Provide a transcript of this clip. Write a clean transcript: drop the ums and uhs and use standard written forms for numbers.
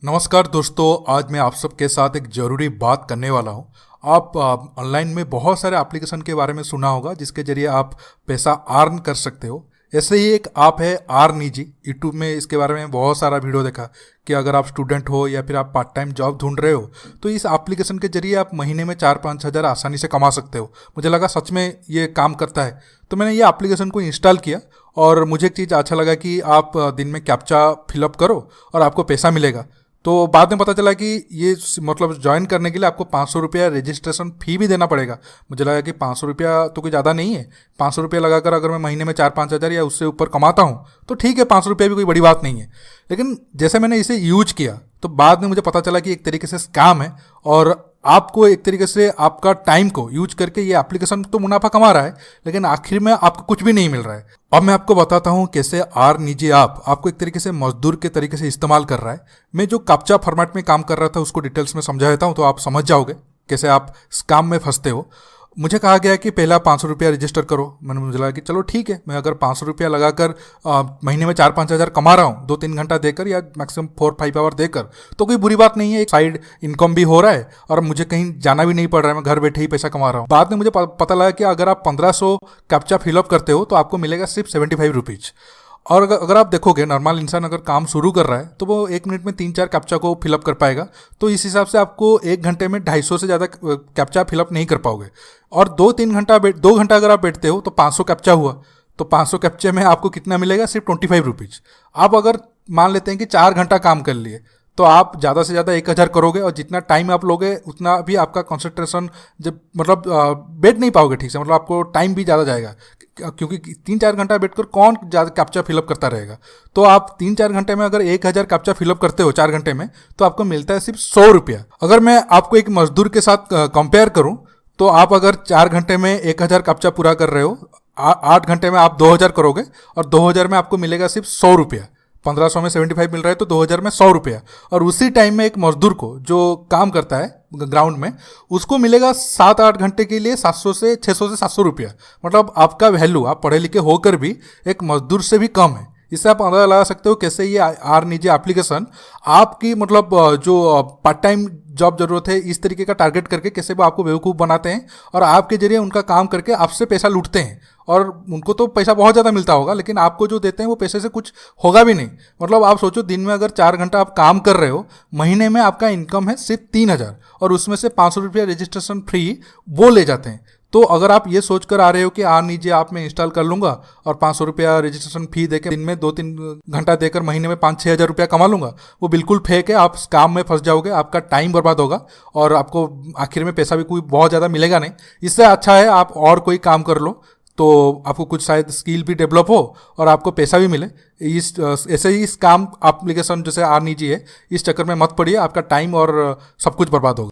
नमस्कार दोस्तों, आज मैं आप सबके साथ एक ज़रूरी बात करने वाला हूँ। आप ऑनलाइन में बहुत सारे एप्लीकेशन के बारे में सुना होगा जिसके ज़रिए आप पैसा अर्न कर सकते हो। ऐसे ही एक ऐप है अर्निजी। यूट्यूब में इसके बारे में बहुत सारा वीडियो देखा कि अगर आप स्टूडेंट हो या फिर आप पार्ट टाइम जॉब ढूंढ रहे हो तो इस एप्लीकेशन के जरिए आप महीने में 4-5 हज़ार आसानी से कमा सकते हो। मुझे लगा सच में ये काम करता है, तो मैंने ये एप्लीकेशन को इंस्टॉल किया और मुझे एक चीज़ अच्छा लगा कि आप दिन में कैप्चा फिलअप करो और आपको पैसा मिलेगा। तो बाद में पता चला कि ये मतलब ज्वाइन करने के लिए आपको 500 रुपया रजिस्ट्रेशन फ़ी भी देना पड़ेगा। मुझे लगा कि 500 रुपया तो कोई ज़्यादा नहीं है, 500 रुपया लगाकर अगर मैं महीने में 4-5 हज़ार या उससे ऊपर कमाता हूँ तो ठीक है, 500 रुपया भी कोई बड़ी बात नहीं है। लेकिन जैसे मैंने इसे यूज किया तो बाद में मुझे पता चला कि एक तरीके से स्कैम है और आपको एक तरीके से आपका टाइम को यूज करके ये एप्लीकेशन तो मुनाफा कमा रहा है, लेकिन आखिर में आपको कुछ भी नहीं मिल रहा है। अब मैं आपको बताता हूँ कैसे अर्निजी ऐप आपको एक तरीके से मजदूर के तरीके से इस्तेमाल कर रहा है। मैं जो कैप्चा फॉर्मेट में काम कर रहा था उसको डिटेल्स में समझा देता हूँ तो आप समझ जाओगे कैसे आप स्कैम में फंसते हो। मुझे कहा गया कि पहला 500 रुपया रजिस्टर करो। मुझे लगा कि चलो ठीक है, मैं अगर 500 रुपया लगाकर महीने में 4-5 हज़ार कमा रहा हूँ 2-3 घंटा देकर या मैक्सिमम 4-5 आवर देकर, तो कोई बुरी बात नहीं है। एक साइड इनकम भी हो रहा है और मुझे कहीं जाना भी नहीं पड़ रहा है, मैं घर बैठे ही पैसा कमा रहा हूँ। बाद में मुझे पता लगा कि अगर आप 1500 कैप्चा फिलअप करते हो तो आपको मिलेगा सिर्फ 75 रुपीज़। और अगर आप देखोगे नॉर्मल इंसान अगर काम शुरू कर रहा है तो वो 1 मिनट में 3-4 कैप्चा को फिलअप कर पाएगा। तो इस हिसाब से आपको 1 घंटे में 250 से ज़्यादा कैप्चा फिलअप नहीं कर पाओगे। और 2 घंटा अगर आप बैठते हो तो 500 कैप्चा हुआ, तो 500 कैप्चे में आपको कितना मिलेगा? सिर्फ 25 रुपीज़। आप अगर मान लेते हैं कि 4 घंटा काम कर लिए तो आप ज़्यादा से ज़्यादा 1000 करोगे और जितना टाइम आप लोगे उतना भी आपका कंसंट्रेशन जब मतलब बैठ नहीं पाओगे ठीक से, मतलब आपको टाइम भी ज़्यादा जाएगा क्योंकि 3-4 घंटा बैठकर कौन ज़्यादा कैप्चा फिलअप करता रहेगा। तो आप 3-4 घंटे में अगर 1000 कैप्चा फिलअप करते हो 4 घंटे में तो आपको मिलता है सिर्फ 100 रुपया। अगर मैं आपको एक मजदूर के साथ कंपेयर करूँ तो आप अगर 4 घंटे में 1000 कैप्चा पूरा कर रहे हो, 8 घंटे में आप 2000 करोगे और 2000 में आपको मिलेगा सिर्फ 100 रुपया। 1500 में 75 मिल रहा है तो 2000 में 100 रुपया। और उसी टाइम में एक मजदूर को जो काम करता है ग्राउंड में उसको मिलेगा 7-8 घंटे के लिए 600 से 700 रुपया। मतलब आपका वैल्यू, आप पढ़े लिखे होकर भी एक मजदूर से भी कम है। इससे आप अंदाजा लगा सकते हो कैसे ये अर्निजी एप्लीकेशन आपकी मतलब जो पार्ट टाइम जॉब जरूरत है इस तरीके का टारगेट करके कैसे वो आपको बेवकूफ़ बनाते हैं और आपके जरिए उनका काम करके आपसे पैसा लूटते हैं। और उनको तो पैसा बहुत ज़्यादा मिलता होगा लेकिन आपको जो देते हैं वो पैसे से कुछ होगा भी नहीं। मतलब आप सोचो, दिन में अगर 4 घंटा आप काम कर रहे हो, महीने में आपका इनकम है सिर्फ 3000 और उसमें से 500 रुपया रजिस्ट्रेशन फ्री वो ले जाते हैं। तो अगर आप ये सोच कर आ रहे हो कि अर्निजी ऐप में इंस्टॉल कर लूँगा और 500 रुपया रजिस्ट्रेशन फी देकर दिन में 2-3 घंटा देकर महीने में 5-6 हज़ार रुपया कमा लूँगा, वो बिल्कुल फेक है। आप स्कैम में फंस जाओगे, आपका टाइम बर्बाद होगा और आपको आखिर में पैसा भी कोई बहुत ज़्यादा मिलेगा नहीं। इससे अच्छा है आप और कोई काम कर लो तो आपको कुछ शायद स्किल भी डेवलप हो और आपको पैसा भी मिले। इस ऐसे ही स्कैम एप्लीकेशन जैसे अर्निजी है, इस चक्कर में मत पड़िए, आपका टाइम और सब कुछ बर्बाद होगा।